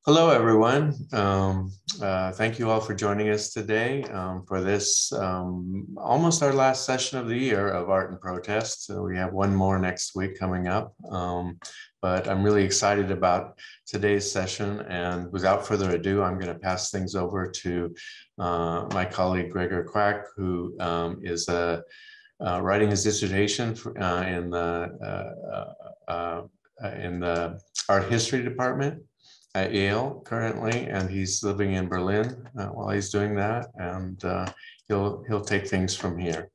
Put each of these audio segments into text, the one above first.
Hello, everyone. Thank you all for joining us today for this almost our last session of the year of Art and Protest. We have one more next week coming up, but I'm really excited about today's session. And without further ado, I'm going to pass things over to my colleague Gregor Quack, who is writing his dissertation in the art history department at Yale currently, and he's living in Berlin while he's doing that, and he'll take things from here.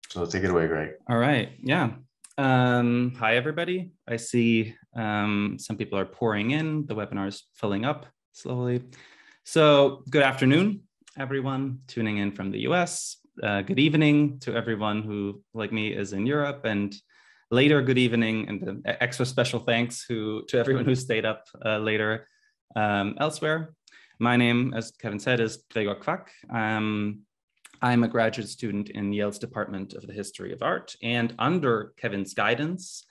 So take it away, Greg. All right, yeah. Hi, everybody. I see some people are pouring in. The webinar is filling up slowly. So good afternoon, everyone tuning in from the US. Good evening to everyone who, like me, is in Europe, and later, good evening, and extra special thanks to everyone who stayed up later elsewhere. My name, as Kevin said, is Gregor Quack. I'm a graduate student in Yale's Department of the History of Art, and under Kevin's guidance,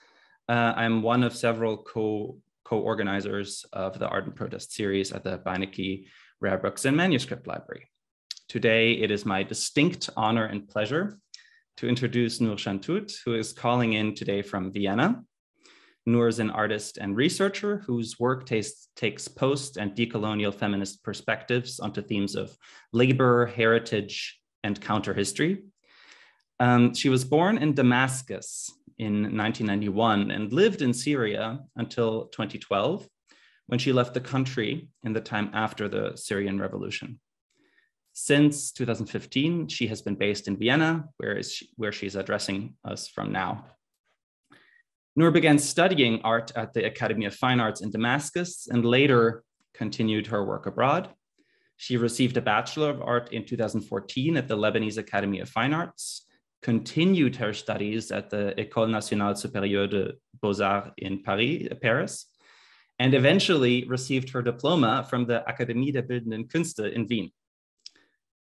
I'm one of several co-organizers of the Art and Protest series at the Beinecke Rare Books and Manuscript Library. Today, it is my distinct honor and pleasure to introduce Nour Shantout, who is calling in today from Vienna. Nour is an artist and researcher whose work takes post and decolonial feminist perspectives onto themes of labor, heritage, and counter-history. She was born in Damascus in 1991 and lived in Syria until 2012, when she left the country in the time after the Syrian revolution. Since 2015, she has been based in Vienna, where she's addressing us from now. Nour began studying art at the Academy of Fine Arts in Damascus and later continued her work abroad. She received a Bachelor of Art in 2014 at the Lebanese Academy of Fine Arts, continued her studies at the École Nationale Supérieure de Beaux-Arts in Paris, and eventually received her diploma from the Akademie der bildenden Künste in Wien.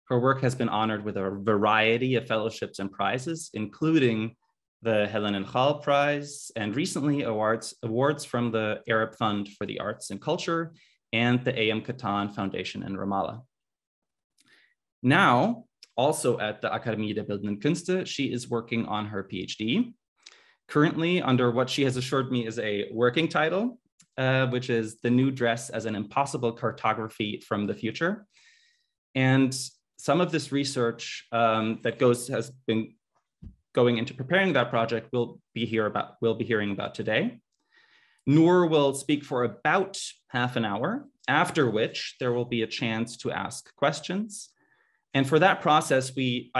Her work has been honored with a variety of fellowships and prizes, including the Helen EL Khal Prize, and recently awards from the Arab Fund for the Arts and Culture and the A.M. Katan Foundation in Ramallah. Now, also at the Akademie der bildenden Künste, she is working on her PhD, currently under what she has assured me is a working title, which is The New Dress as an Impossible Cartography from the Future. And some of this research has been going into preparing that project we'll be hearing about today. Nour will speak for about half an hour, after which there will be a chance to ask questions. And for that process, we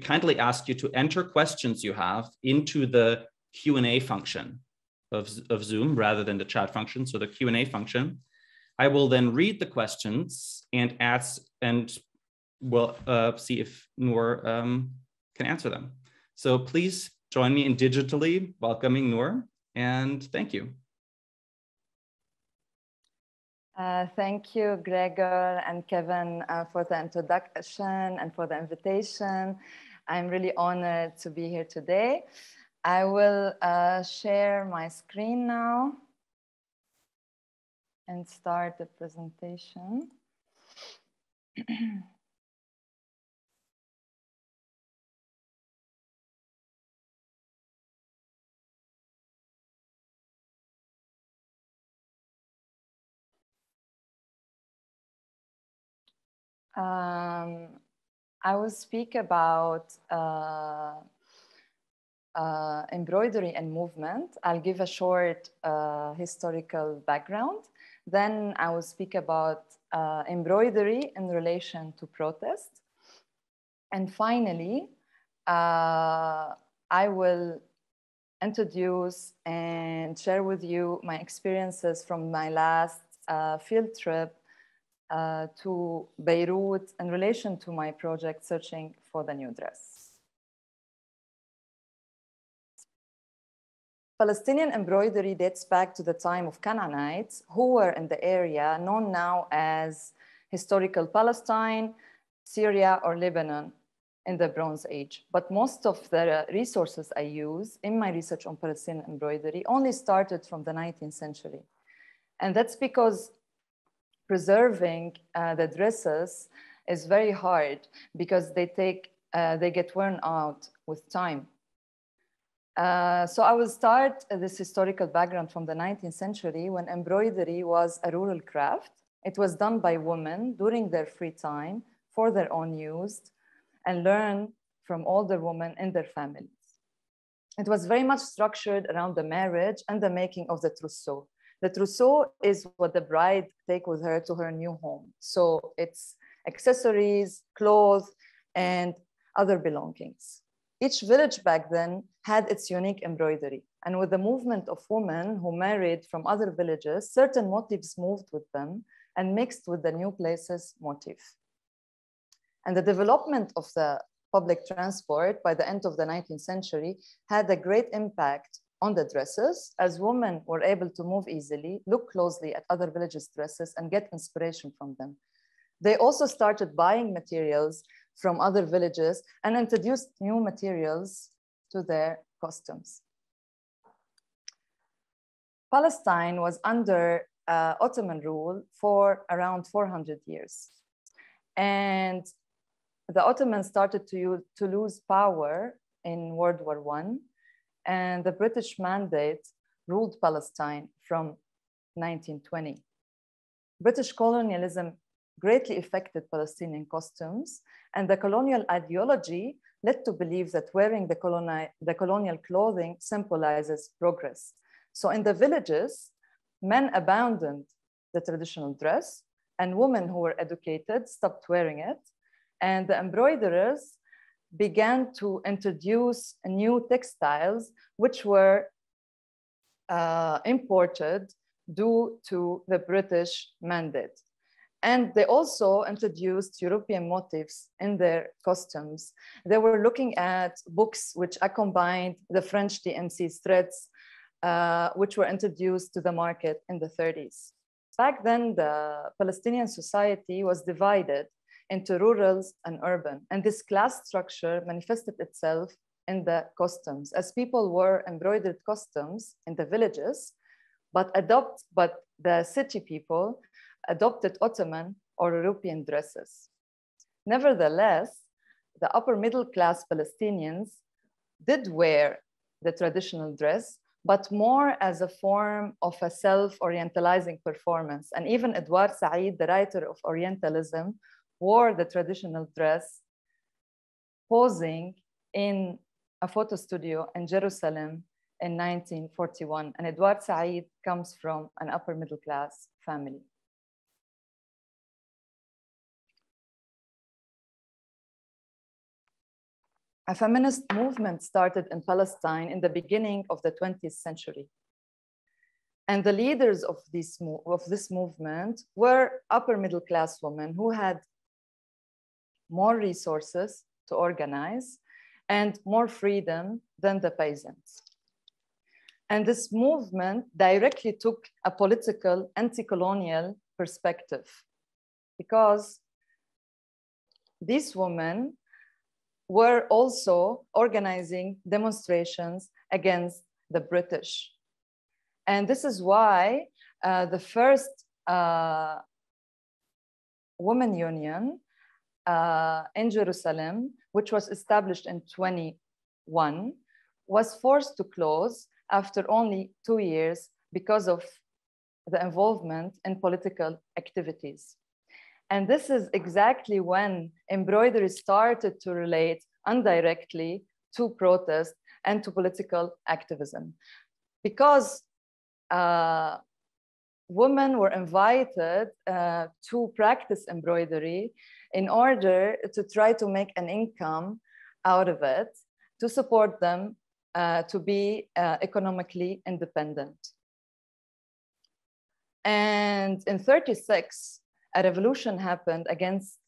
kindly ask you to enter questions you have into the Q&A function of Zoom rather than the chat function, so the Q&A function. I will then read the questions and we'll see if Nour can answer them. So please join me in digitally welcoming Nour, and thank you. Thank you, Gregor and Kevin, for the introduction and for the invitation. I'm really honored to be here today. I will share my screen now and start the presentation. I will speak about embroidery and movement. I'll give a short historical background. Then I will speak about embroidery in relation to protest. And finally, I will introduce and share with you my experiences from my last field trip to Beirut in relation to my project Searching for the New Dress. Palestinian embroidery dates back to the time of Canaanites who were in the area known now as historical Palestine, Syria, or Lebanon, in the Bronze Age. But most of the resources I use in my research on Palestinian embroidery only started from the 19th century. And that's because preserving the dresses is very hard because they get worn out with time. So I will start this historical background from the 19th century when embroidery was a rural craft. It was done by women during their free time for their own use and learn from older women in their families. It was very much structured around the marriage and the making of the trousseau. The trousseau is what the bride takes with her to her new home. So it's accessories, clothes, and other belongings. Each village back then had its unique embroidery. And with the movement of women who married from other villages, certain motifs moved with them and mixed with the new place's motif. And the development of the public transport by the end of the 19th century had a great impact on the dresses, as women were able to move easily, look closely at other villages' dresses, and get inspiration from them. They also started buying materials from other villages and introduced new materials to their costumes. Palestine was under Ottoman rule for around 400 years. And the Ottomans started to lose power in World War I, and the British mandate ruled Palestine from 1920. British colonialism greatly affected Palestinian costumes, and the colonial ideology led to believe that wearing the colonial clothing symbolizes progress. So in the villages, men abandoned the traditional dress, and women who were educated stopped wearing it. And the embroiderers began to introduce new textiles, which were imported due to the British mandate. And they also introduced European motifs in their costumes. They were looking at books which combined the French DMC threads, which were introduced to the market in the 30s. Back then, the Palestinian society was divided into rurals and urban. And this class structure manifested itself in the costumes, as people wore embroidered costumes in the villages, but the city people adopted Ottoman or European dresses. Nevertheless, the upper middle class Palestinians did wear the traditional dress, but more as a form of a self-orientalizing performance. And even Edouard Said, the writer of Orientalism, wore the traditional dress, posing in a photo studio in Jerusalem in 1941. And Edouard Said comes from an upper middle class family. A feminist movement started in Palestine in the beginning of the 20th century. And the leaders of this movement were upper middle class women who had more resources to organize and more freedom than the peasants. And this movement directly took a political anti-colonial perspective, because these women were also organizing demonstrations against the British. And this is why the first women union in Jerusalem, which was established in 21, was forced to close after only 2 years because of the involvement in political activities. And this is exactly when embroidery started to relate indirectly to protest and to political activism. Because women were invited to practice embroidery in order to try to make an income out of it, to support them to be economically independent. And in 1936, a revolution happened against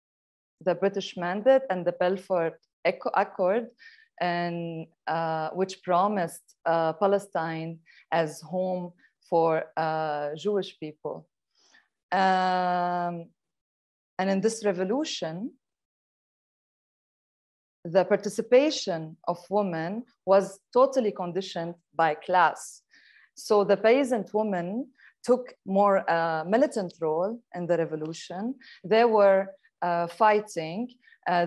the British mandate and the Balfour Accord, and which promised Palestine as home for Jewish people. And in this revolution, the participation of women was totally conditioned by class. So the peasant women took more militant role in the revolution. They were fighting,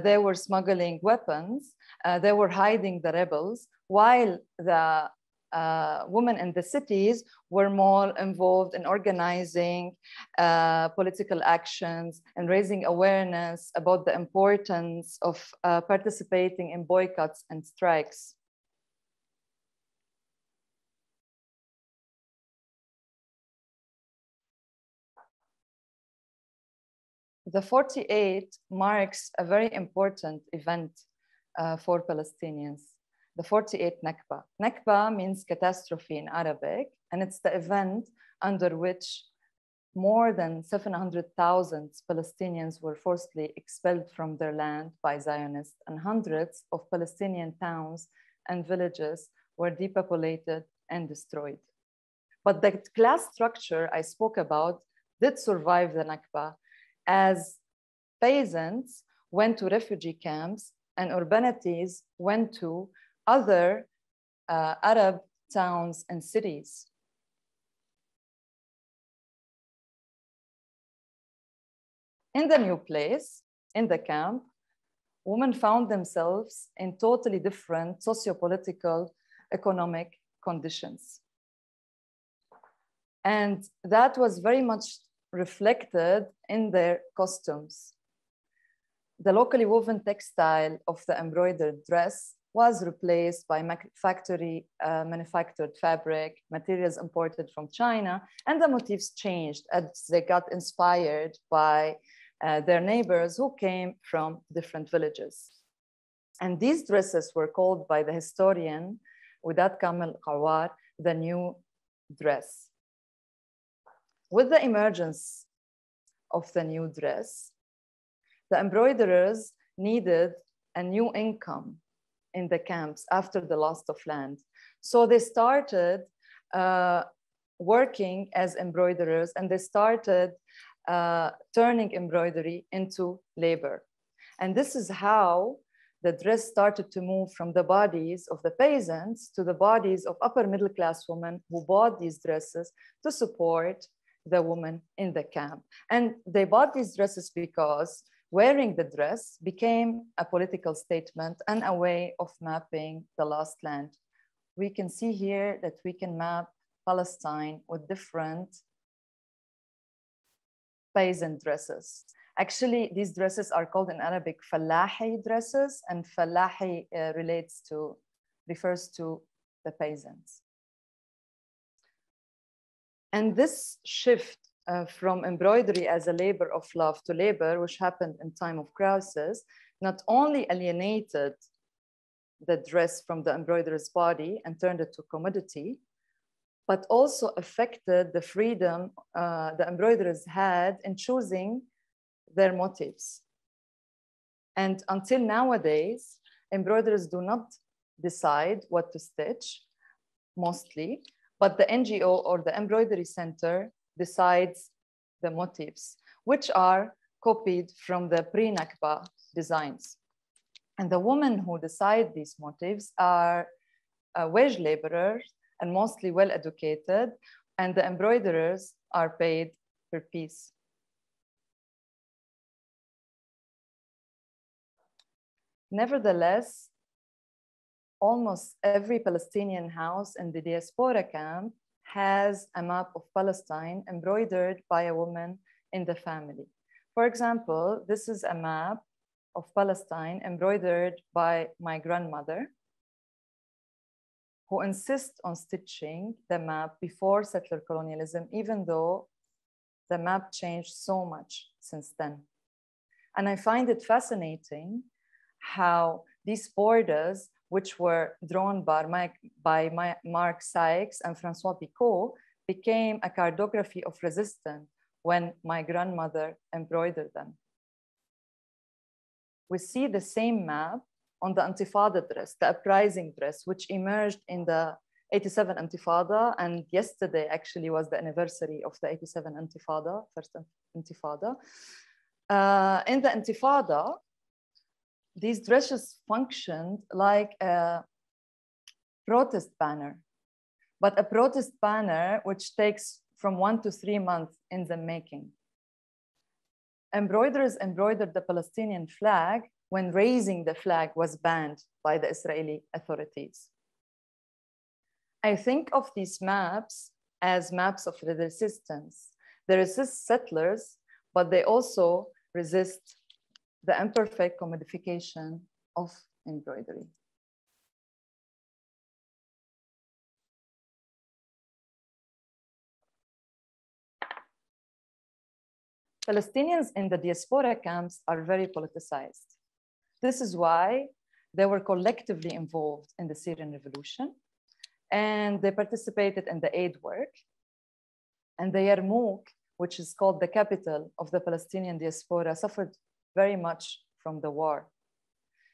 they were smuggling weapons, they were hiding the rebels, while the women in the cities were more involved in organizing political actions and raising awareness about the importance of participating in boycotts and strikes. The 48 marks a very important event for Palestinians. The 48 Nakba. Nakba means catastrophe in Arabic, and it's the event under which more than 700,000 Palestinians were forcibly expelled from their land by Zionists, and hundreds of Palestinian towns and villages were depopulated and destroyed. But the class structure I spoke about did survive the Nakba, as peasants went to refugee camps and urbanities went to other Arab towns and cities. In the new place, in the camp, women found themselves in totally different socio-political, economic conditions. And that was very much reflected in their costumes. The locally woven textile of the embroidered dress was replaced by factory manufactured fabric, materials imported from China, and the motifs changed as they got inspired by their neighbors who came from different villages. And these dresses were called by the historian Widat Kamel Qawar the new dress. With the emergence of the new dress, the embroiderers needed a new income in the camps after the loss of land. So they started working as embroiderers, and they started turning embroidery into labor. And this is how the dress started to move from the bodies of the peasants to the bodies of upper middle class women who bought these dresses to support the women in the camp. And they bought these dresses because wearing the dress became a political statement and a way of mapping the lost land. We can see here that we can map Palestine with different peasant dresses. Actually, these dresses are called in Arabic fallahi dresses, and fallahi refers to the peasants. And this shift from embroidery as a labor of love to labor, which happened in time of crisis, not only alienated the dress from the embroiderer's body and turned it to commodity, but also affected the freedom the embroiderers had in choosing their motifs. And until nowadays, embroiderers do not decide what to stitch, mostly, but the NGO or the embroidery center decides the motifs, which are copied from the pre-Nakba designs. And the women who decide these motifs are wage laborers and mostly well-educated, and the embroiderers are paid per piece. Nevertheless, almost every Palestinian house in the diaspora camp has a map of Palestine embroidered by a woman in the family. For example, this is a map of Palestine embroidered by my grandmother, who insists on stitching the map before settler colonialism, even though the map changed so much since then. And I find it fascinating how these borders, which were drawn by Mark Sykes and Francois Picot, became a cartography of resistance when my grandmother embroidered them. We see the same map on the Intifada dress, the uprising dress, which emerged in the 87 Intifada, and yesterday actually was the anniversary of the 87 Intifada, first Intifada. In the Intifada, these dresses functioned like a protest banner, but a protest banner which takes from 1 to 3 months in the making. Embroiderers embroidered the Palestinian flag when raising the flag was banned by the Israeli authorities. I think of these maps as maps of the resistance. They resist settlers, but they also resist the imperfect commodification of embroidery. Palestinians in the diaspora camps are very politicized. This is why they were collectively involved in the Syrian revolution, and they participated in the aid work. And the Yarmouk, which is called the capital of the Palestinian diaspora, suffered very much from the war.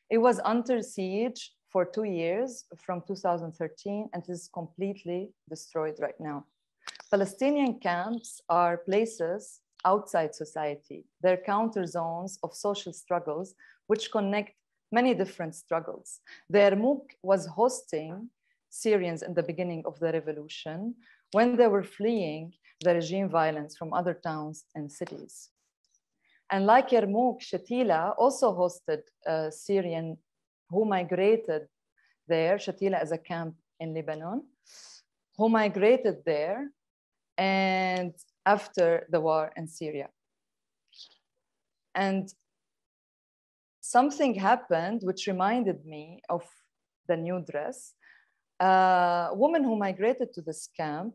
It was under siege for 2 years from 2013 and is completely destroyed right now. Palestinian camps are places outside society. They're counter zones of social struggles which connect many different struggles. The Yarmouk was hosting Syrians in the beginning of the revolution when they were fleeing the regime violence from other towns and cities. And like Yarmouk, Shatila also hosted Syrian who migrated there. Shatila is a camp in Lebanon, who migrated there and after the war in Syria. And something happened which reminded me of the new dress. A woman who migrated to this camp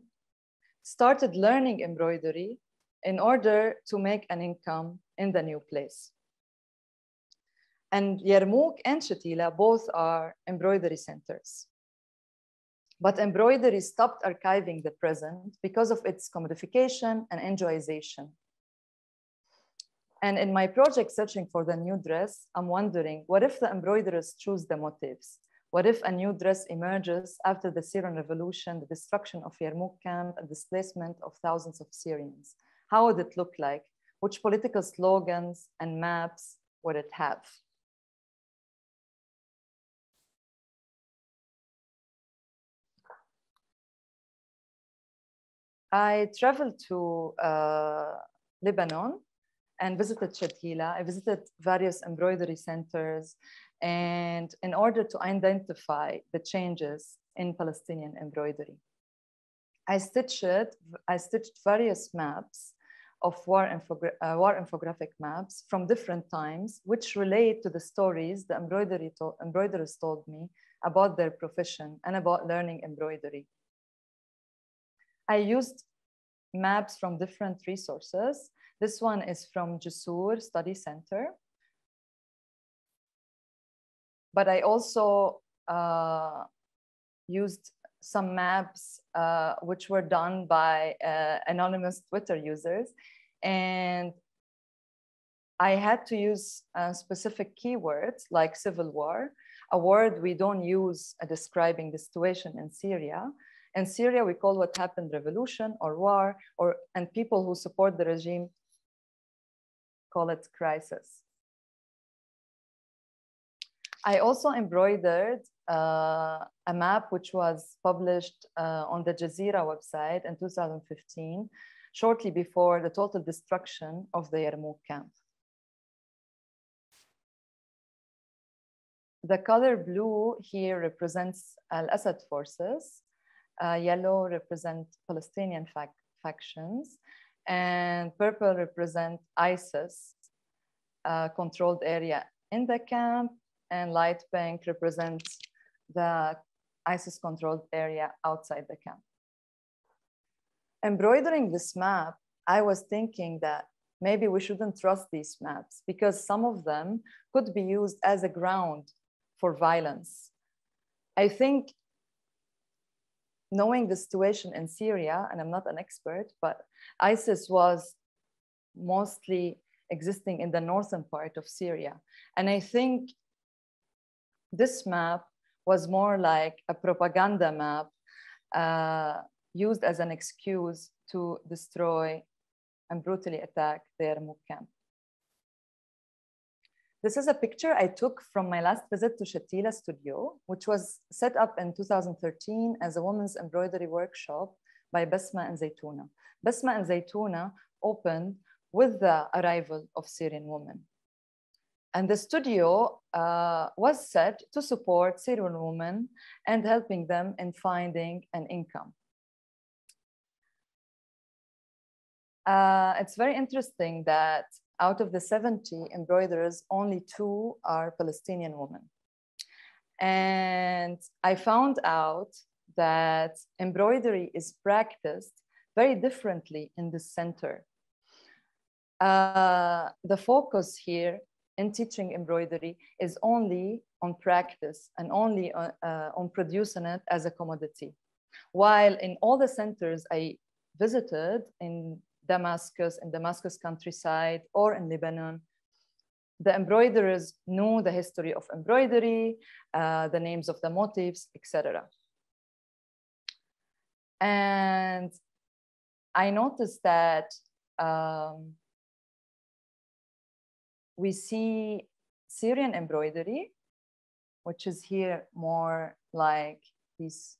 started learning embroidery in order to make an income in the new place. And Yarmouk and Shatila both are embroidery centers. But embroidery stopped archiving the present because of its commodification and enjoyization. And in my project, Searching for the New Dress, I'm wondering, what if the embroiderers choose the motifs? What if a new dress emerges after the Syrian revolution, the destruction of Yarmouk camp, and displacement of thousands of Syrians? How would it look like? Which political slogans and maps would it have? I traveled to Lebanon and visited Shatila. I visited various embroidery centers, and in order to identify the changes in Palestinian embroidery, I stitched various maps of war infographic maps from different times, which relate to the stories the embroiderers told me about their profession and about learning embroidery. I used maps from different resources. This one is from Jusur Study Center. But I also used some maps which were done by anonymous Twitter users. And I had to use specific keywords like civil war, a word we don't use describing the situation in Syria. In Syria, we call what happened revolution or war, and people who support the regime call it crisis. I also embroidered a map which was published on the Jazeera website in 2015, shortly before the total destruction of the Yarmouk camp. The color blue here represents Al-Assad forces. Yellow represent Palestinian factions, and purple represent ISIS controlled area in the camp, and light pink represents the ISIS controlled area outside the camp. Embroidering this map, I was thinking that maybe we shouldn't trust these maps because some of them could be used as a ground for violence. I think knowing the situation in Syria, and I'm not an expert, but ISIS was mostly existing in the northern part of Syria. And I think this map was more like a propaganda map used as an excuse to destroy and brutally attack the Yarmouk camp. This is a picture I took from my last visit to Shatila Studio, which was set up in 2013 as a women's embroidery workshop by Basma and Zaytuna. Basma and Zaytuna opened with the arrival of Syrian women. And the studio was set to support Syrian women and helping them in finding an income. It's very interesting that out of the 70 embroiderers, only 2 are Palestinian women. And I found out that embroidery is practiced very differently in the center. The focus here in teaching embroidery is only on practice and only on producing it as a commodity. While in all the centers I visited in Damascus countryside, or in Lebanon, the embroiderers knew the history of embroidery, the names of the motifs, etc. And I noticed that we see Syrian embroidery, which is here more like these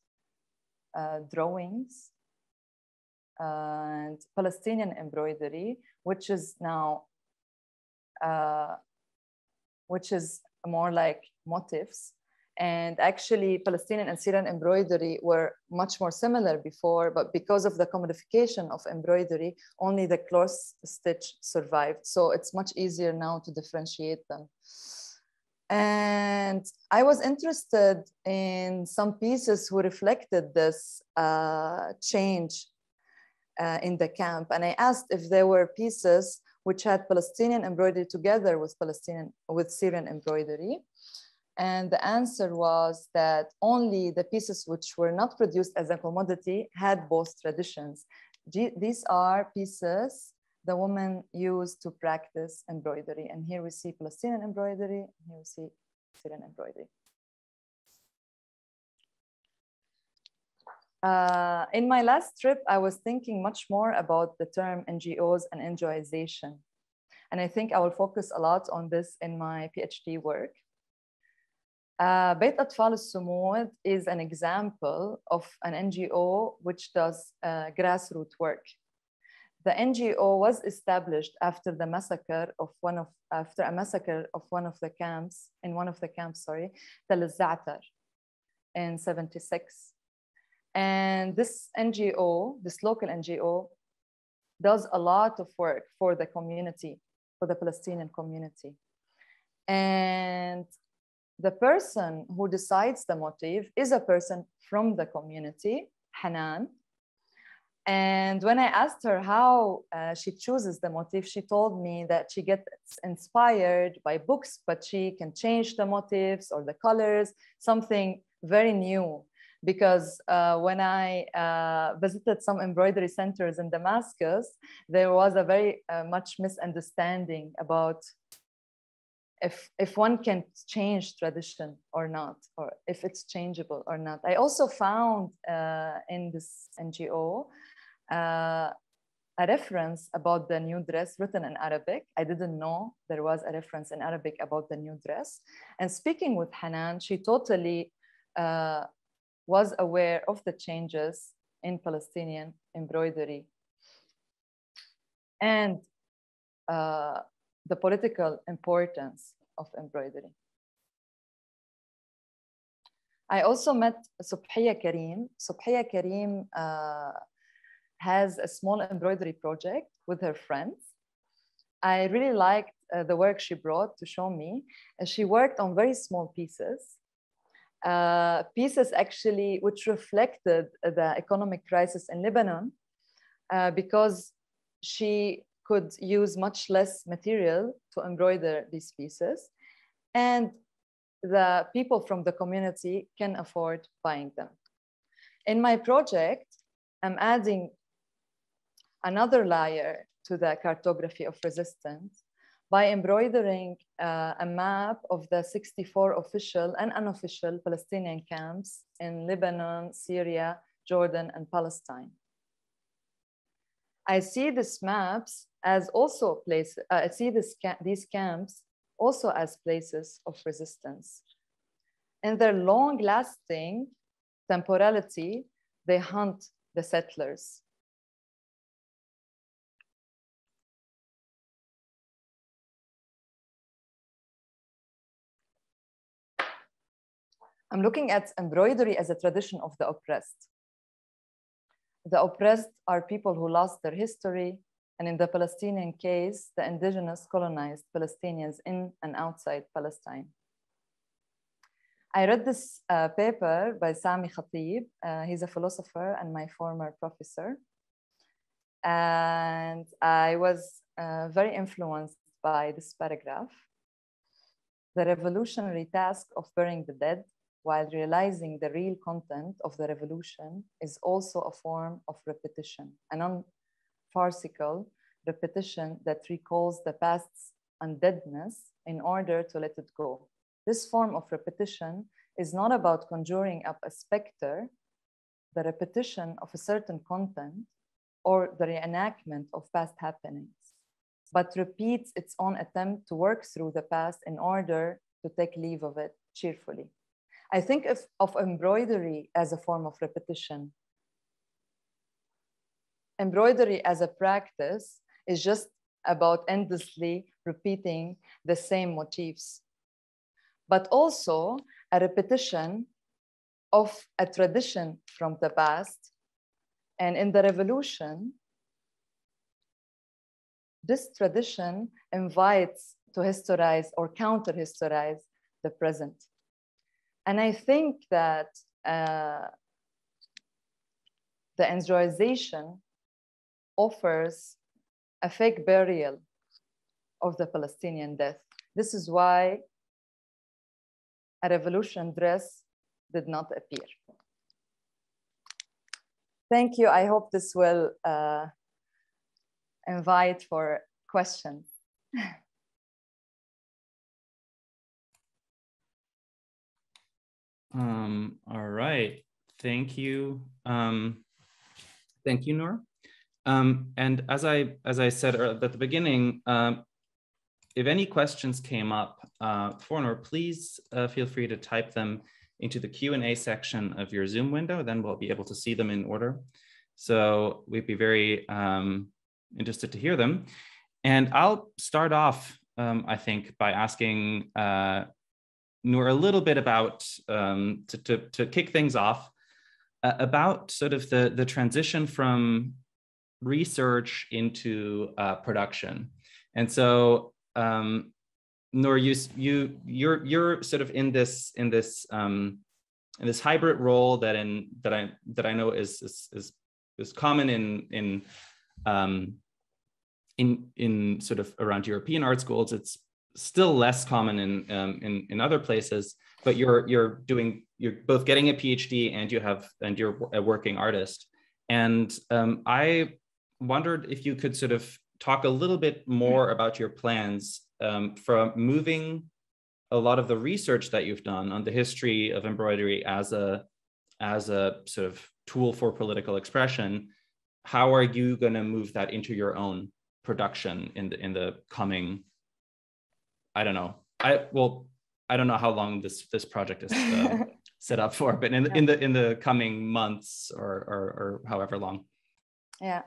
drawings, and Palestinian embroidery, which is now, which is more like motifs. And actually Palestinian and Syrian embroidery were much more similar before, but because of the commodification of embroidery, only the close stitch survived. So it's much easier now to differentiate them. And I was interested in some pieces who reflected this change in the camp. And I asked if there were pieces which had Palestinian embroidery together with Syrian embroidery. And the answer was that only the pieces which were not produced as a commodity had both traditions. These are pieces the women used to practice embroidery. And here we see Palestinian embroidery, here we see Syrian embroidery. In my last trip, I was thinking much more about the term NGOs and NGOization. And I think I will focus a lot on this in my PhD work. Beit Atfal al-Sumud is an example of an NGO which does grassroots work. The NGO was established after the massacre of one of the camps, Tel al-Za'atar in 76. And this NGO, this local NGO, does a lot of work for the community, for the Palestinian community. And the person who decides the motif is a person from the community, Hanan. And when I asked her how she chooses the motif, she told me that she gets inspired by books, but she can change the motifs or the colors, something very new. Because when I visited some embroidery centers in Damascus, there was a very much misunderstanding about if one can change tradition or not, or if it's changeable or not. I also found in this NGO a reference about the new dress written in Arabic. I didn't know there was a reference in Arabic about the new dress. And speaking with Hanan, she totally was aware of the changes in Palestinian embroidery and the political importance of embroidery. I also met Sophia Kareem. Sophia Kareem has a small embroidery project with her friends. I really liked the work she brought to show me. She worked on very small pieces, pieces actually which reflected the economic crisis in Lebanon, because she could use much less material to embroider these pieces, and the people from the community can afford buying them. In my project, I'm adding another layer to the cartography of resistance by embroidering a map of the 64 official and unofficial Palestinian camps in Lebanon, Syria, Jordan, and Palestine. I see these maps as also places, I see these camps also as places of resistance. In their long-lasting temporality, they hunt the settlers. I'm looking at embroidery as a tradition of the oppressed. The oppressed are people who lost their history, and in the Palestinian case, the indigenous colonized Palestinians in and outside Palestine. I read this paper by Sami Khatib. He's a philosopher and my former professor. And I was very influenced by this paragraph. The revolutionary task of burying the dead while realizing the real content of the revolution is also a form of repetition, a non-farcical repetition that recalls the past's undeadness in order to let it go. This form of repetition is not about conjuring up a specter, the repetition of a certain content, or the reenactment of past happenings, but repeats its own attempt to work through the past in order to take leave of it cheerfully. I think of embroidery as a form of repetition. Embroidery as a practice is just about endlessly repeating the same motifs, but also a repetition of a tradition from the past. And in the revolution, this tradition invites to historize or counter-historize the present. And I think that the Androization offers a fake burial of the Palestinian death. This is why a revolution dress did not appear. Thank you. I hope this will invite for questions. All right, thank you. Thank you, Nour. And as I said at the beginning, if any questions came up for Nour, please feel free to type them into the Q&A section of your Zoom window, then we'll be able to see them in order. So we'd be very interested to hear them. And I'll start off, I think, by asking Nour a little bit about, to kick things off, about sort of the transition from research into production. And so, Nour, you're sort of in this hybrid role that I know is common in sort of around European art schools. It's still less common in other places, but you're both getting a PhD and you're a working artist. And I wondered if you could sort of talk a little bit more about your plans from moving a lot of the research that you've done on the history of embroidery as a sort of tool for political expression. How are you going to move that into your own production in the coming, I don't know. I don't know how long this project is set up for, but in the coming months or however long. Yeah.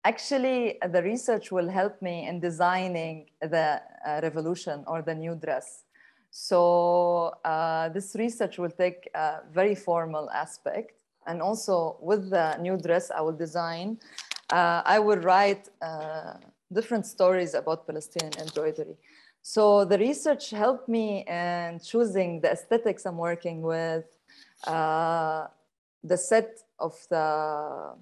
Actually, the research will help me in designing the revolution or the new dress. So this research will take a very formal aspect. And also with the new dress I will design, I will write different stories about Palestinian embroidery. So the research helped me in choosing the aesthetics I'm working with, the set of the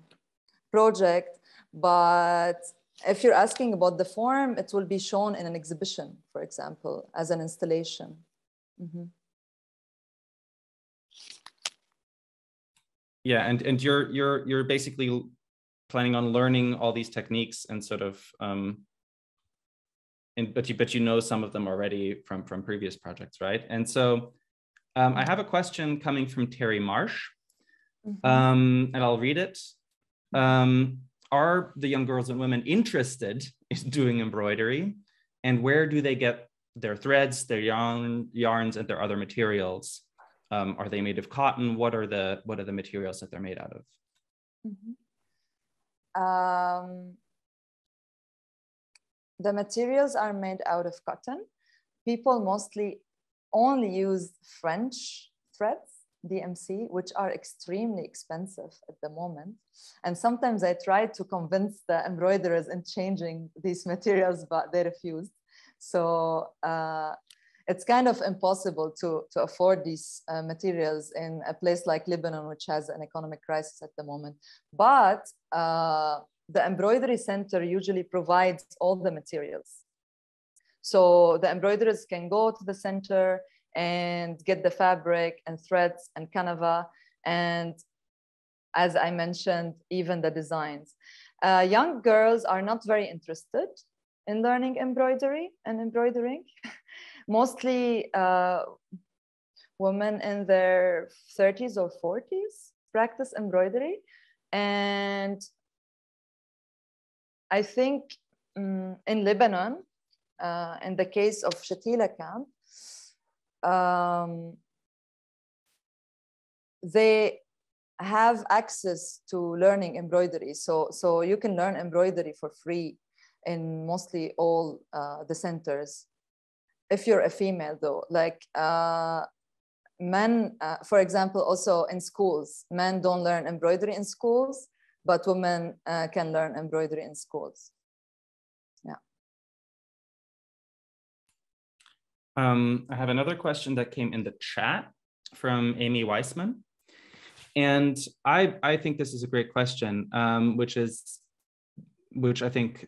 project. But if you're asking about the form, it will be shown in an exhibition, for example, as an installation. Mm-hmm. Yeah, and you're basically planning on learning all these techniques and sort of, but you know some of them already from previous projects, right? And so I have a question coming from Terry Marsh, and I'll read it. Are the young girls and women interested in doing embroidery? And where do they get their threads, their yarns, and their other materials? Are they made of cotton? What are the materials that they're made out of? The materials are made out of cotton. People mostly only use French threads, DMC, which are extremely expensive at the moment. And sometimes I try to convince the embroiderers in changing these materials, but they refuse. So it's kind of impossible to afford these materials in a place like Lebanon, which has an economic crisis at the moment. But the embroidery center usually provides all the materials. So the embroiderers can go to the center and get the fabric and threads and canava, and as I mentioned, even the designs. Young girls are not very interested in learning embroidery and embroidering. Mostly women in their 30s or 40s practice embroidery. And I think in Lebanon, in the case of Shatila camp, they have access to learning embroidery. So you can learn embroidery for free in mostly all the centers. If you're a female though, like men, for example, also in schools, men don't learn embroidery in schools, but women can learn embroidery in schools. Yeah. I have another question that came in the chat from Amy Weissman. And I think this is a great question, which I think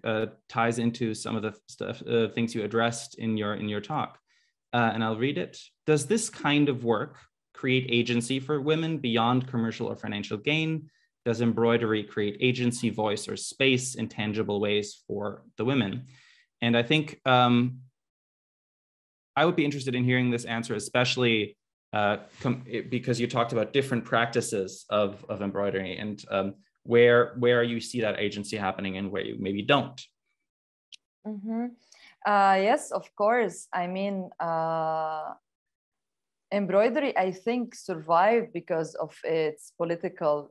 ties into some of the things you addressed in your talk. And I'll read it. Does this kind of work create agency for women beyond commercial or financial gain? Does embroidery create agency, voice, or space in tangible ways for the women? And I think I would be interested in hearing this answer, especially because you talked about different practices of embroidery and where you see that agency happening and where you maybe don't. Mm-hmm. Yes, of course. I mean, embroidery, I think, survived because of its political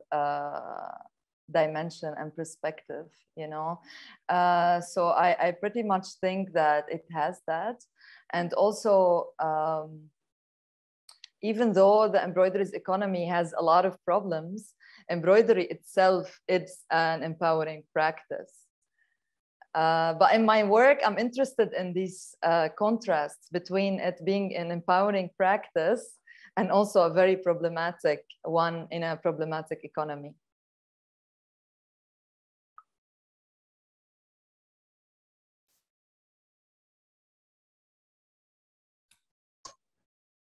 dimension and perspective, you know. So I pretty much think that it has that. And also, even though the embroidery's economy has a lot of problems, embroidery itself is an empowering practice. But in my work, I'm interested in these contrasts between it being an empowering practice and also a very problematic one in a problematic economy.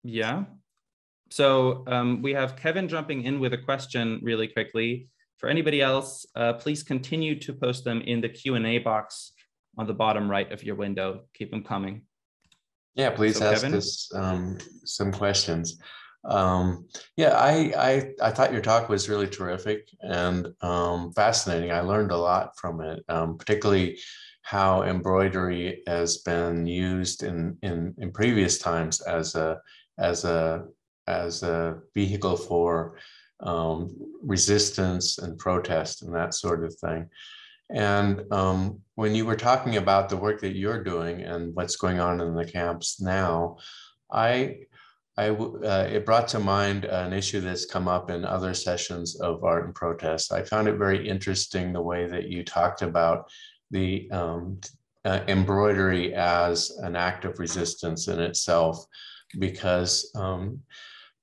Yeah. So we have Kevin jumping in with a question really quickly. For anybody else, please continue to post them in the Q&A box on the bottom right of your window. Keep them coming. Yeah, please ask us some questions. Yeah, I thought your talk was really terrific and fascinating. I learned a lot from it, particularly how embroidery has been used in previous times as a vehicle for resistance and protest and that sort of thing. And when you were talking about the work that you're doing and what's going on in the camps now, it brought to mind an issue that's come up in other sessions of Art and Protest. I found it very interesting the way that you talked about the embroidery as an act of resistance in itself, because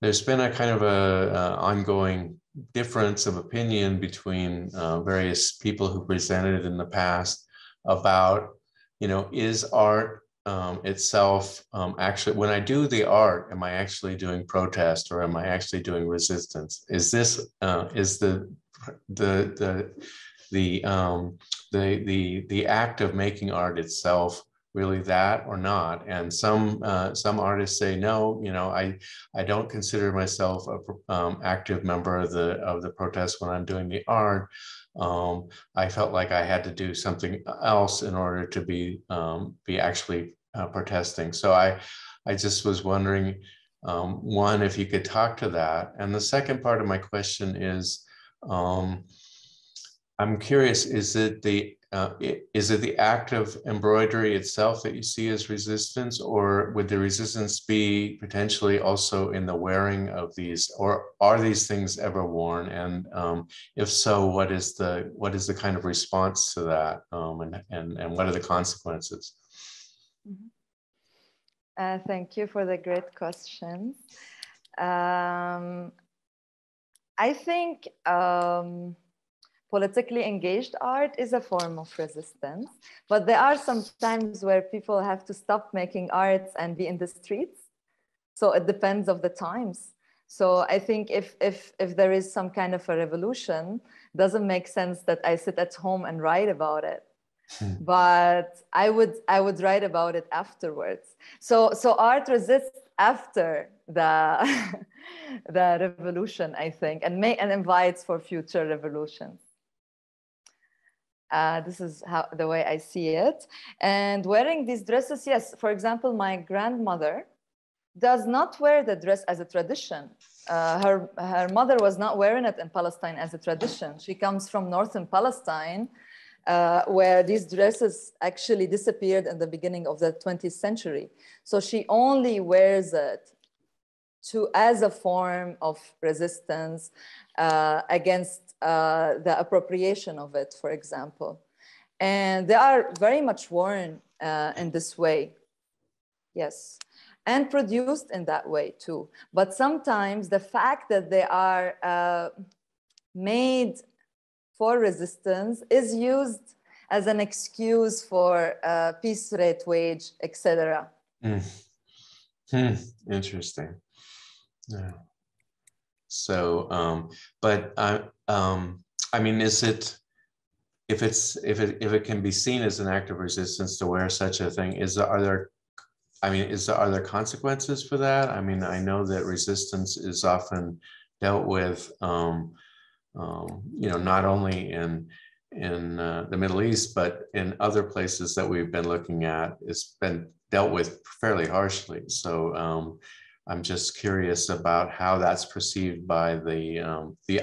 there's been a kind of a ongoing difference of opinion between various people who presented in the past about, you know, is art itself actually, when I do the art, am I actually doing protest or am I actually doing resistance? Is this is the act of making art itself really that or not? And some artists say no, you know, I don't consider myself a active member of the protest when I'm doing the art. I felt like I had to do something else in order to be actually protesting. So I just was wondering, one, if you could talk to that. And the second part of my question is, I'm curious, is it the act of embroidery itself that you see as resistance, or would the resistance be potentially also in the wearing of these, or are these things ever worn? And if so, what is the kind of response to that, and what are the consequences? Thank you for the great question. I think politically engaged art is a form of resistance, but there are some times where people have to stop making art and be in the streets. So it depends of the times. So I think if there is some kind of a revolution, it doesn't make sense that I sit at home and write about it. But I would write about it afterwards. So art resists after the the revolution, I think, and invites for future revolutions. This is the way I see it. And wearing these dresses, yes, for example, my grandmother does not wear the dress as a tradition. Her mother was not wearing it in Palestine as a tradition. She comes from northern Palestine, where these dresses actually disappeared in the beginning of the 20th century. So she only wears it as a form of resistance against the appropriation of it, for example. And they are very much worn in this way, yes, and produced in that way too. But sometimes the fact that they are made for resistance is used as an excuse for piece rate wage, etc. Interesting. Yeah. So, but I mean, is it, if it can be seen as an act of resistance to wear such a thing, are there consequences for that? I mean, I know that resistance is often dealt with, not only in the Middle East, but in other places that we've been looking at, it's been dealt with fairly harshly. So I'm just curious about how that's perceived by the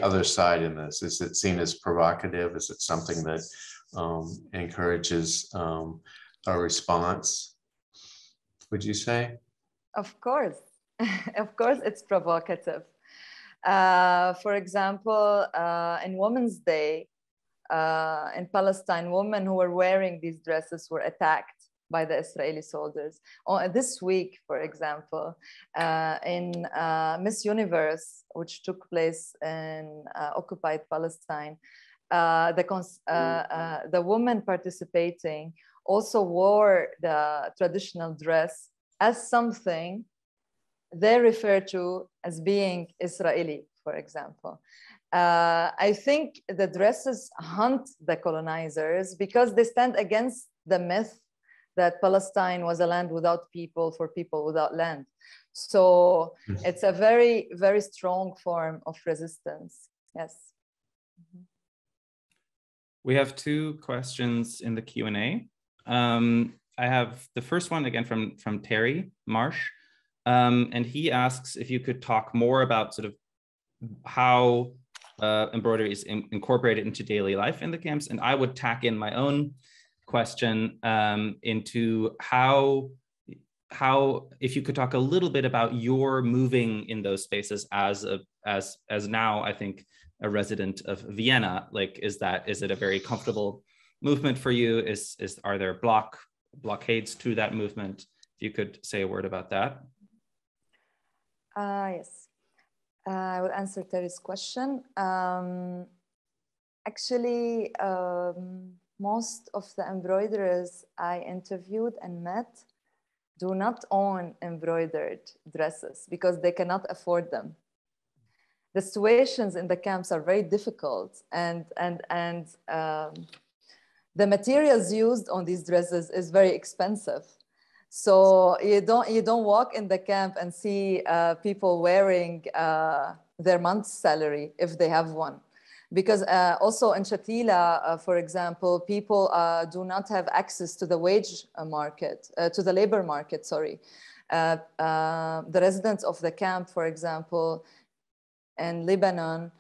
other side in this. Is it seen as provocative? Is it something that encourages a response, would you say? Of course. Of course, it's provocative. For example, in Women's Day, in Palestine, women who were wearing these dresses were attacked by the Israeli soldiers. This week, for example, in Miss Universe, which took place in occupied Palestine, the woman participating also wore the traditional dress as something they refer to as being Israeli, for example. I think the dresses hunt the colonizers because they stand against the myth that Palestine was a land without people for people without land. So it's a very, very strong form of resistance. Yes. We have two questions in the Q&A. I have the first one again from Terry Marsh. And he asks if you could talk more about sort of how embroidery is incorporated into daily life in the camps. And I would tack in my own question into how if you could talk a little bit about your moving in those spaces as now, I think, a resident of Vienna. Like, is it a very comfortable movement for you? Are there blockades to that movement? If you could say a word about that. Yes, I will answer Terry's question. Actually, most of the embroiderers I interviewed and met do not own embroidered dresses because they cannot afford them. The situations in the camps are very difficult, and the materials used on these dresses is very expensive. So you don't walk in the camp and see people wearing their month's salary if they have one. Because also in Shatila, for example, people do not have access to the wage market, to the labor market, sorry. The residents of the camp, for example, in Lebanon,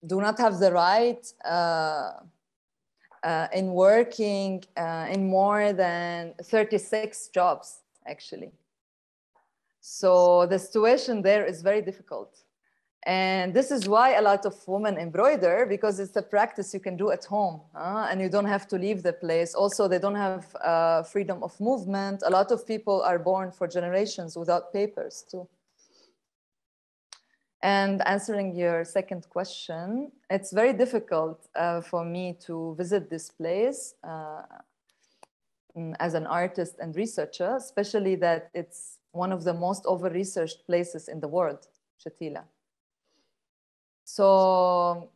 do not have the right in working in more than 36 jobs, actually. So the situation there is very difficult. And this is why a lot of women embroider, because it's a practice you can do at home, and you don't have to leave the place. Also, they don't have freedom of movement. A lot of people are born for generations without papers too. And answering your second question, it's very difficult for me to visit this place as an artist and researcher, especially that it's one of the most over-researched places in the world, Shatila. So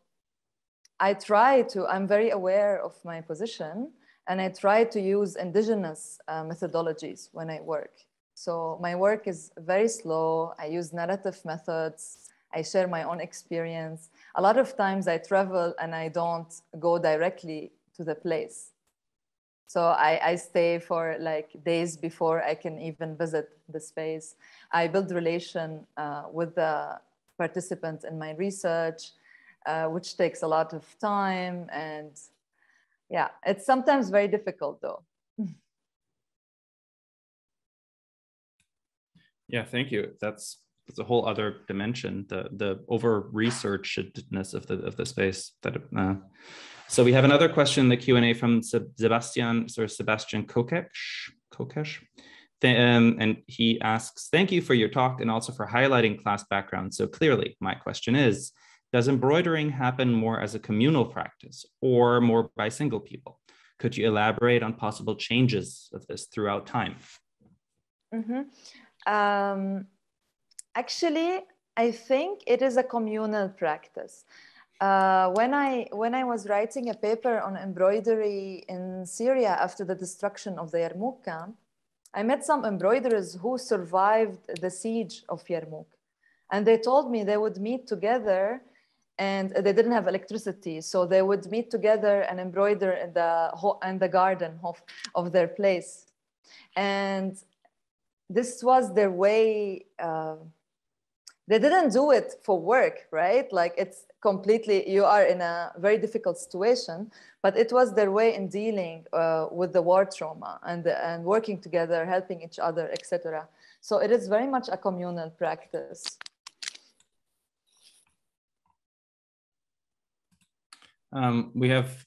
I'm very aware of my position, and I try to use indigenous methodologies when I work. So my work is very slow. I use narrative methods. I share my own experience. A lot of times I travel and I don't go directly to the place. So I stay for like days before I can even visit the space. I build relation with the participants in my research, which takes a lot of time. And yeah, it's sometimes very difficult though. Yeah, thank you. That's a whole other dimension, the over-researchedness of the space. So we have another question in the Q&A from Sebastian Kokesh. And he asks, thank you for your talk and also for highlighting class background so clearly. My question is, does embroidering happen more as a communal practice or more by single people? Could you elaborate on possible changes of this throughout time? Actually, I think it is a communal practice. When I was writing a paper on embroidery in Syria after the destruction of the Yarmouk camp, I met some embroiderers who survived the siege of Yarmouk. And they told me they would meet together, and they didn't have electricity. So they would meet together and embroider in the garden of their place. And this was their way. They didn't do it for work, right? Like it's completely, you are in a very difficult situation, but it was their way in dealing with the war trauma and working together, helping each other, etc. So it is very much a communal practice. We have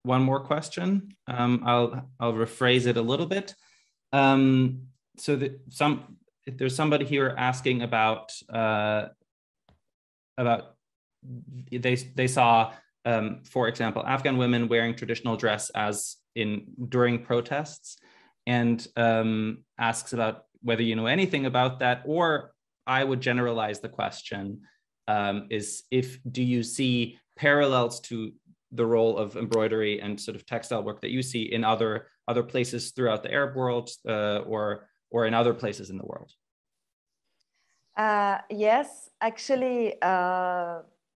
one more question. I'll rephrase it a little bit. So there's somebody here asking about they saw, for example, Afghan women wearing traditional dress during protests, and asks about whether you know anything about that, or I would generalize the question do you see parallels to the role of embroidery and sort of textile work that you see in other places throughout the Arab world or in other places in the world? Yes, actually,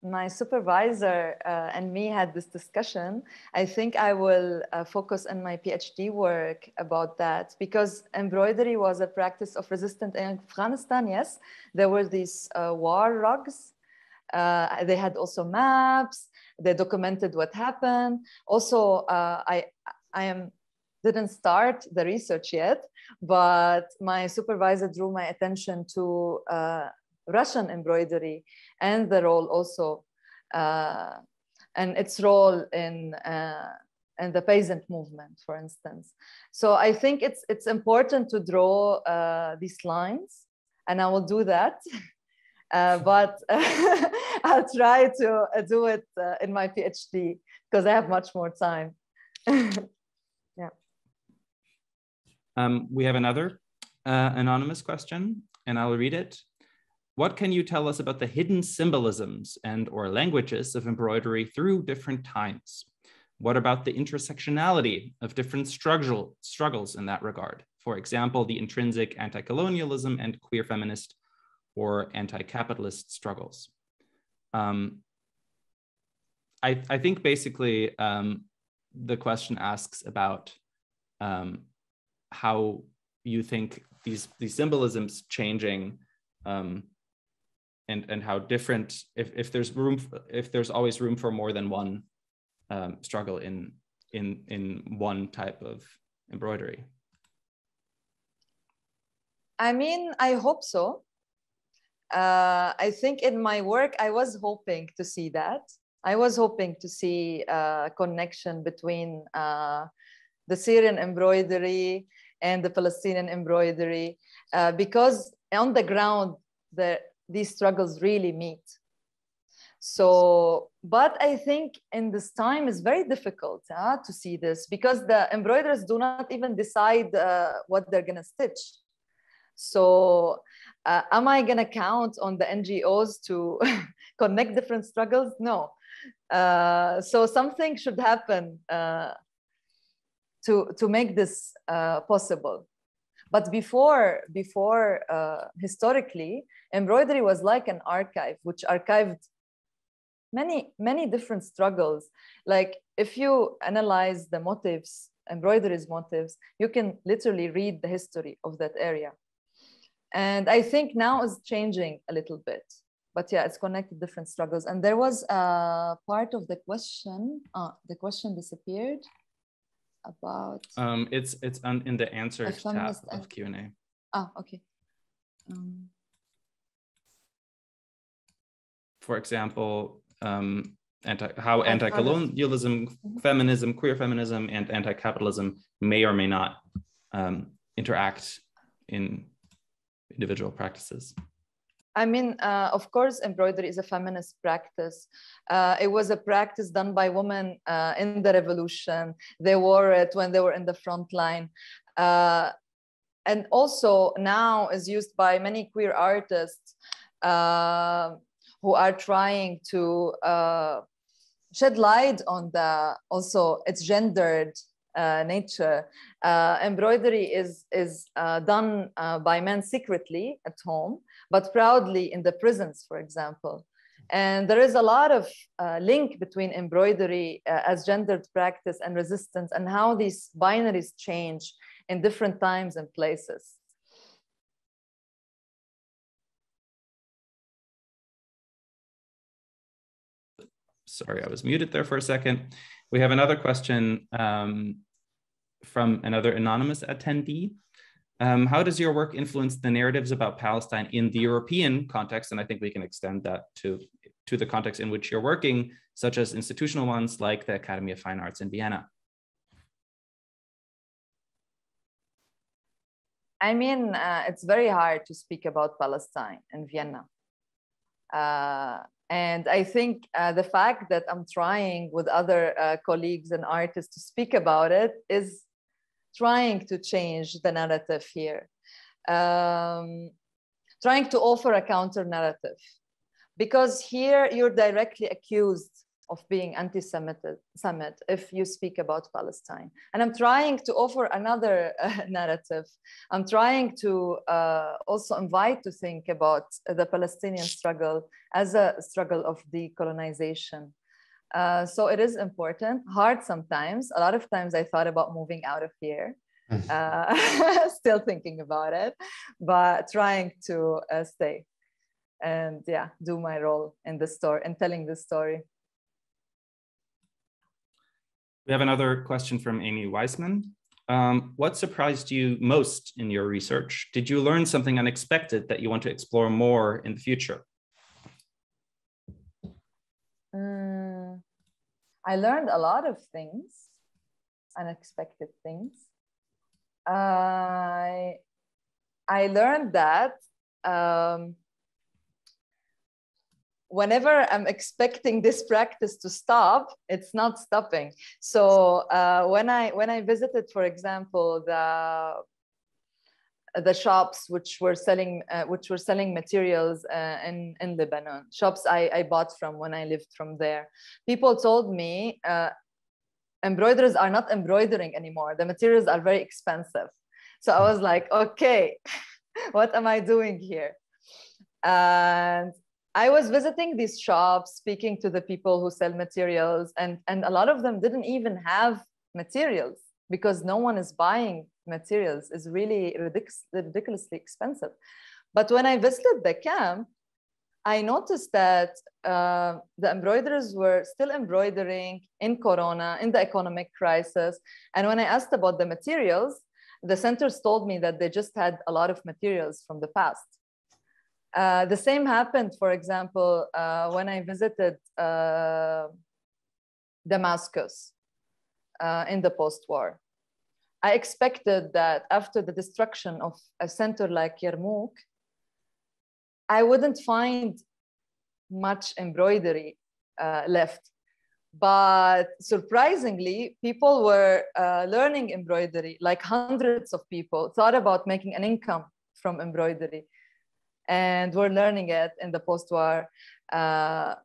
my supervisor and me had this discussion. I think I will focus on my PhD work about that, because embroidery was a practice of resistance in Afghanistan. Yes, there were these war rugs. They had also maps. They documented what happened. Also, I didn't start the research yet, but my supervisor drew my attention to Russian embroidery and the role also, and its role in the peasant movement, for instance. So I think it's important to draw these lines, and I will do that. But I'll try to do it in my PhD because I have much more time. Yeah. We have another anonymous question, and I'll read it. What can you tell us about the hidden symbolisms and/or languages of embroidery through different times? What about the intersectionality of different struggles in that regard? For example, the intrinsic anti-colonialism and queer feminist or anti-capitalist struggles. I think basically the question asks about how you think these symbolisms changing, and how different, if there's always room for more than one struggle in one type of embroidery. I mean, I hope so. I think in my work, I was hoping to see that. I was hoping to see a connection between the Syrian embroidery and the Palestinian embroidery, because on the ground, these struggles really meet. So, but I think in this time it's very difficult to see this, because the embroiderers do not even decide what they're gonna stitch. So am I gonna count on the NGOs to connect different struggles? No. So something should happen to make this possible. But before historically, embroidery was like an archive, which archived many different struggles. Like if you analyze the motifs, embroidery's motifs, you can literally read the history of that area. And I think now is changing a little bit. But yeah, it's connected different struggles. And there was a part of the question disappeared about. It's in the answers tab of Q&A. Ah, okay. For example, how anti-colonialism, feminism, queer feminism, and anti-capitalism may or may not interact in individual practices. I mean, of course, embroidery is a feminist practice. It was a practice done by women in the revolution. They wore it when they were in the front line. And also now is used by many queer artists who are trying to shed light on also its gendered nature. Embroidery is done by men secretly at home, but proudly in the prisons, for example. And there is a lot of link between embroidery as gendered practice and resistance, and how these binaries change in different times and places. Sorry, I was muted there for a second. We have another question from another anonymous attendee. How does your work influence the narratives about Palestine in the European context? And I think we can extend that to the context in which you're working, such as institutional ones like the Academy of Fine Arts in Vienna. I mean, it's very hard to speak about Palestine in Vienna. And I think the fact that I'm trying with other colleagues and artists to speak about it is trying to change the narrative here. Trying to offer a counter narrative. Because here you're directly accused of being anti-Semite if you speak about Palestine. And I'm trying to offer another narrative. I'm trying to also invite to think about the Palestinian struggle as a struggle of decolonization. So it is important, hard sometimes. A lot of times I thought about moving out of here, still thinking about it, but trying to stay and yeah, do my role in the story and telling the story. We have another question from Amy Weisman. What surprised you most in your research? Did you learn something unexpected that you want to explore more in the future? I learned a lot of things, unexpected things. I learned that whenever I'm expecting this practice to stop, it's not stopping. So when I visited, for example, the shops which were selling materials in Lebanon, shops I bought from when I lived from there, people told me embroiderers are not embroidering anymore. The materials are very expensive. So I was like, okay, what am I doing here? And I was visiting these shops, speaking to the people who sell materials, and a lot of them didn't even have materials because no one is buying materials. It's really ridiculously expensive. But when I visited the camp, I noticed that the embroiderers were still embroidering in Corona, in the economic crisis. And when I asked about the materials, the centers told me that they just had a lot of materials from the past. The same happened, for example, when I visited Damascus in the post-war. I expected that after the destruction of a center like Yarmouk, I wouldn't find much embroidery left. But surprisingly, people were learning embroidery, like hundreds of people thought about making an income from embroidery. And were learning it in the post-war to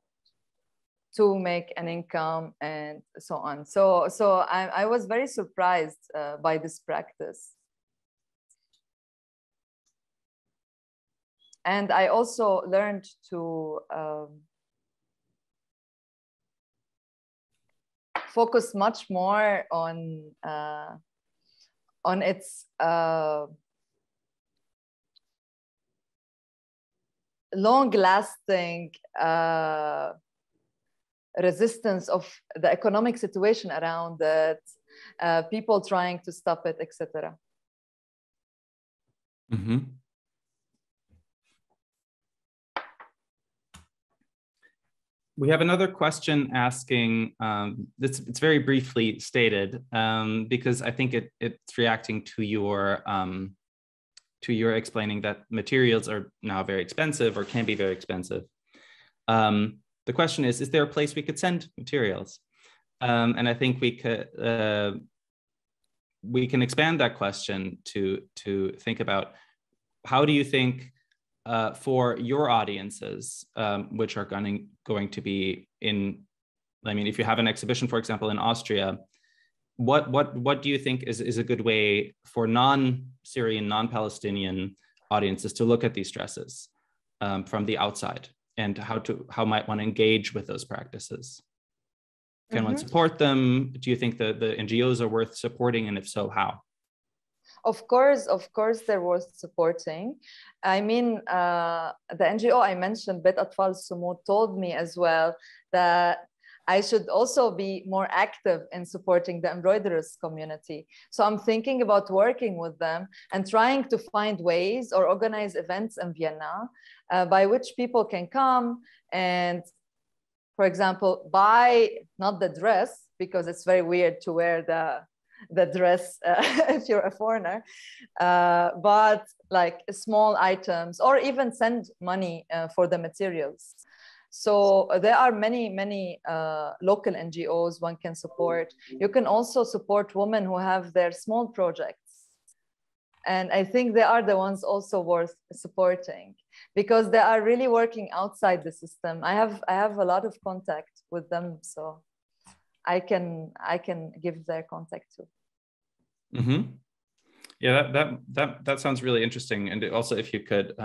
make an income and so on. So I was very surprised by this practice. And I also learned to focus much more on its long-lasting resistance of the economic situation around it, people trying to stop it, etc. Mm-hmm. We have another question asking, it's very briefly stated, because I think it's reacting to your explaining that materials are now very expensive or can be very expensive. The question is there a place we could send materials? And I think we can expand that question to think about, how do you think for your audiences, which are going to be in, I mean, if you have an exhibition, for example, in Austria, what do you think is a good way for non-Syrian, non-Palestinian audiences to look at these stresses from the outside, and how might one engage with those practices? Can one support them? Do you think the NGOs are worth supporting, and if so, how? Of course, they're worth supporting. I mean, the NGO I mentioned, Bet Atfal Sumud, told me as well that I should also be more active in supporting the embroiderers community. So I'm thinking about working with them and trying to find ways or organize events in Vienna by which people can come and, for example, buy not the dress, because it's very weird to wear the dress if you're a foreigner, but like small items, or even send money for the materials. So there are many local NGOs one can support. You can also support women who have their small projects. And I think they are the ones also worth supporting, because they are really working outside the system. I have a lot of contact with them, so I can give their contact too. Mm-hmm. Yeah, that sounds really interesting. And also, if you could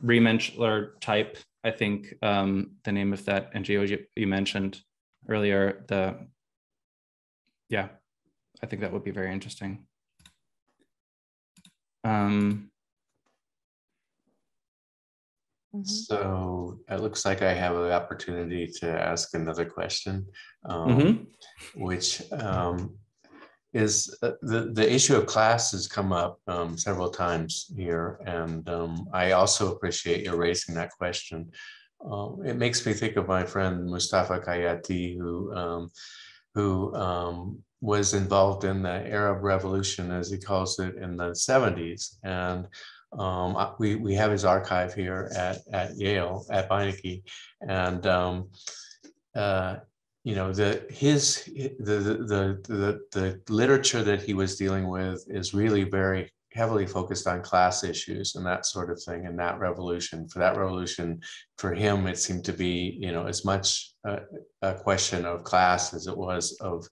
re-mention or type, I think, the name of that NGO you mentioned earlier. I think that would be very interesting. So it looks like I have the opportunity to ask another question, which is the issue of class has come up several times here, and I also appreciate your raising that question. It makes me think of my friend Mustafa Kayati, who was involved in the Arab Revolution, as he calls it, in the 70s, and we have his archive here at Yale, at Beinecke, and you know, the literature that he was dealing with is really very heavily focused on class issues and that sort of thing. And that revolution, for him, it seemed to be, you know, as much a question of class as it was of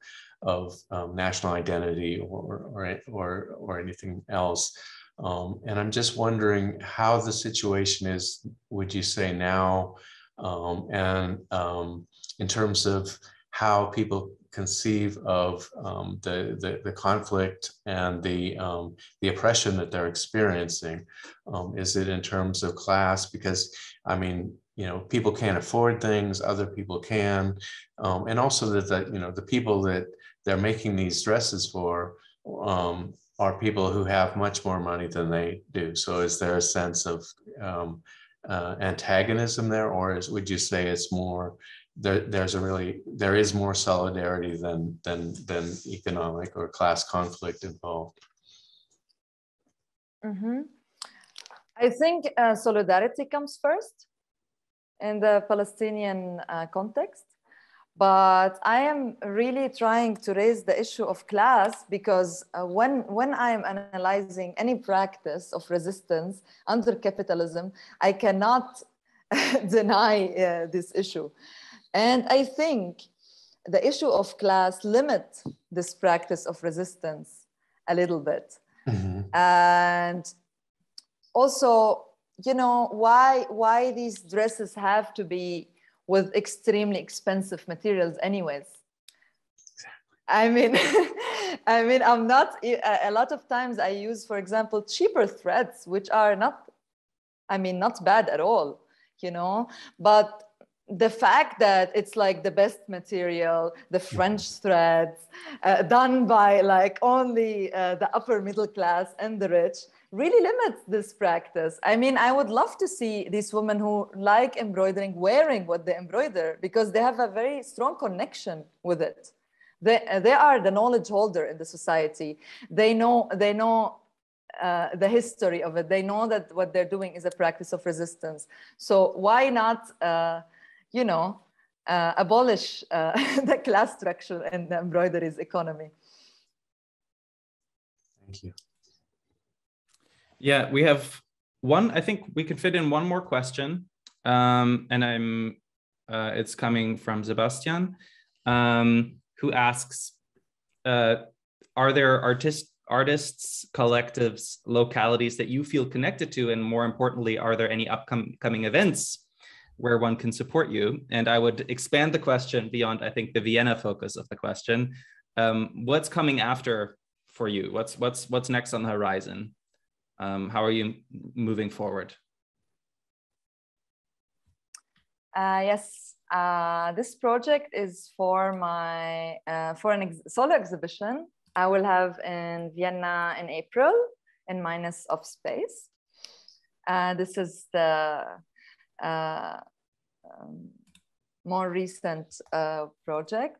national identity or anything else. And I'm just wondering how the situation is, would you say now, and in terms of how people conceive of the conflict and the oppression that they're experiencing. Is it in terms of class? Because I mean, you know, people can't afford things, other people can, and also that you know, the people that they're making these dresses for are people who have much more money than they do. So is there a sense of antagonism there, or would you say it's more there is more solidarity than economic or class conflict involved? Mm-hmm. I think solidarity comes first in the Palestinian context, but I am really trying to raise the issue of class because when I am analyzing any practice of resistance under capitalism, I cannot deny this issue. And I think the issue of class limits this practice of resistance a little bit. Mm-hmm. And also, you know, why these dresses have to be with extremely expensive materials anyways. I mean, I'm not, a lot of times I use, for example, cheaper threads, which are not bad at all, you know, but the fact that it's like the best material, the French threads, done by like only the upper middle class and the rich, really limits this practice. I mean, I would love to see these women who like embroidering wearing what they embroider because they have a very strong connection with it. They are the knowledge holder in the society. They know the history of it. They know that what they're doing is a practice of resistance. So why not, you know, abolish the class structure and the embroidery's economy? Thank you. Yeah, we have one, I think we can fit in one more question. And it's coming from Sebastian, who asks, are there artists, collectives, localities that you feel connected to? And more importantly, are there any upcoming events where one can support you? And I would expand the question beyond, I think, the Vienna focus of the question. What's coming after for you? What's next on the horizon? How are you moving forward? Yes, this project is for my solo exhibition I will have in Vienna in April in Minus of Space. This is the more recent project.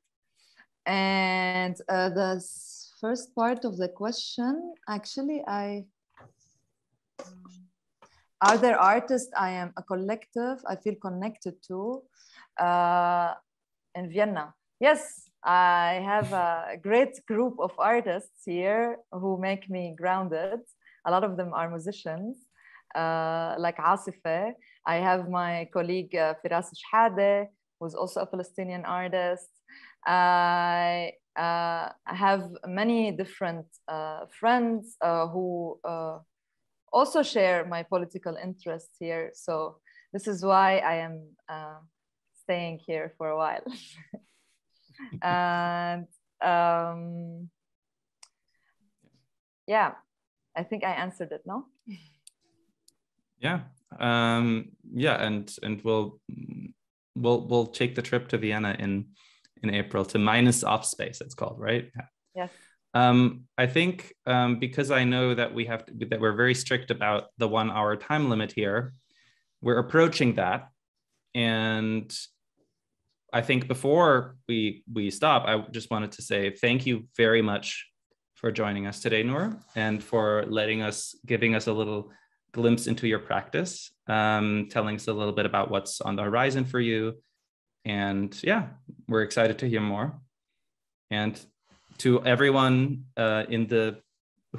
And the first part of the question, actually, are there artists I am a collective I feel connected to in Vienna? Yes, I have a great group of artists here who make me grounded. A lot of them are musicians, like Asife. I have my colleague Firas Shhade, who's also a Palestinian artist. I have many different friends who also share my political interests here. So this is why I am staying here for a while. And yeah, I think I answered it, no? Yeah, yeah, and we'll take the trip to Vienna in April to Minus Off Space, it's called, right? Yes. I think because I know that that we're very strict about the 1 hour time limit here, we're approaching that. And I think before we stop, I just wanted to say thank you very much for joining us today, Nour, and for giving us a little glimpse into your practice, telling us a little bit about what's on the horizon for you. And yeah, we're excited to hear more. And to everyone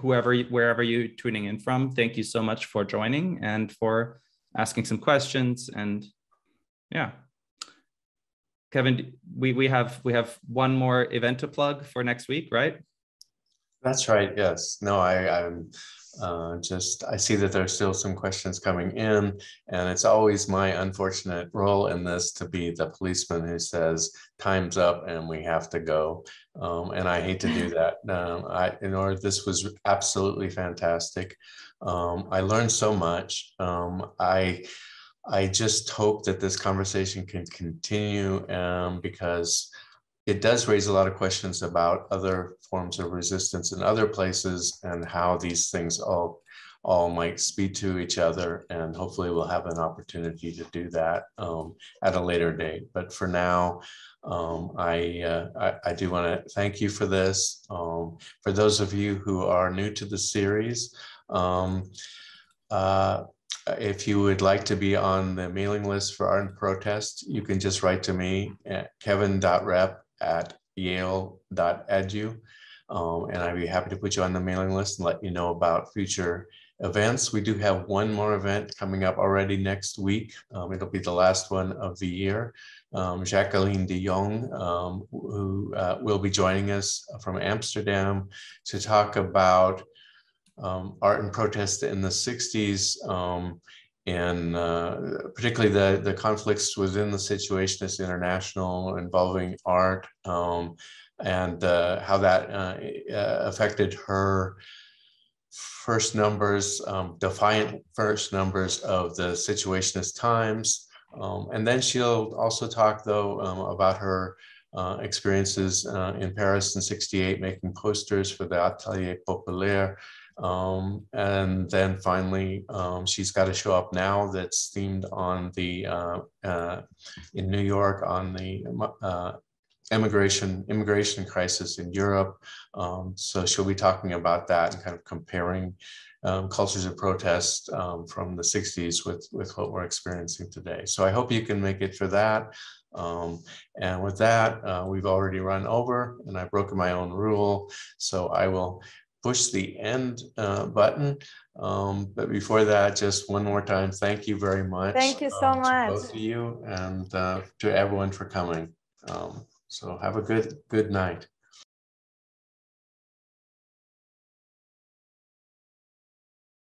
wherever you're tuning in from, thank you so much for joining and for asking some questions. And yeah, Kevin, we have one more event to plug for next week, right? That's right. Yes. No, I'm I see that there's still some questions coming in, and it's always my unfortunate role in this to be the policeman who says, time's up and we have to go. And I hate to do that. This was absolutely fantastic. I learned so much. I just hope that this conversation can continue because it does raise a lot of questions about other forms of resistance in other places and how these things all might speak to each other. And hopefully we'll have an opportunity to do that at a later date. But for now, I do want to thank you for this. For those of you who are new to the series, if you would like to be on the mailing list for Art and Protest, you can just write to me at kevin.rep@yale.edu. And I'd be happy to put you on the mailing list and let you know about future events. We do have one more event coming up already next week. It'll be the last one of the year. Jacqueline de Jong, who will be joining us from Amsterdam to talk about art and protest in the 60s, and particularly the conflicts within the Situationist International involving art, and how that affected her first numbers, defiant first numbers of the Situationist Times. And then she'll also talk, though, about her experiences in Paris in '68, making posters for the Atelier Populaire. And then finally, she's got a show up now that's themed on the, in New York, on the immigration crisis in Europe. So she'll be talking about that and kind of comparing cultures of protest from the 60s with what we're experiencing today. So I hope you can make it for that. And with that, we've already run over and I've broken my own rule. So I will push the end button. But before that, just one more time, thank you very much. Thank you so much. To both of you and to everyone for coming. So have a good night.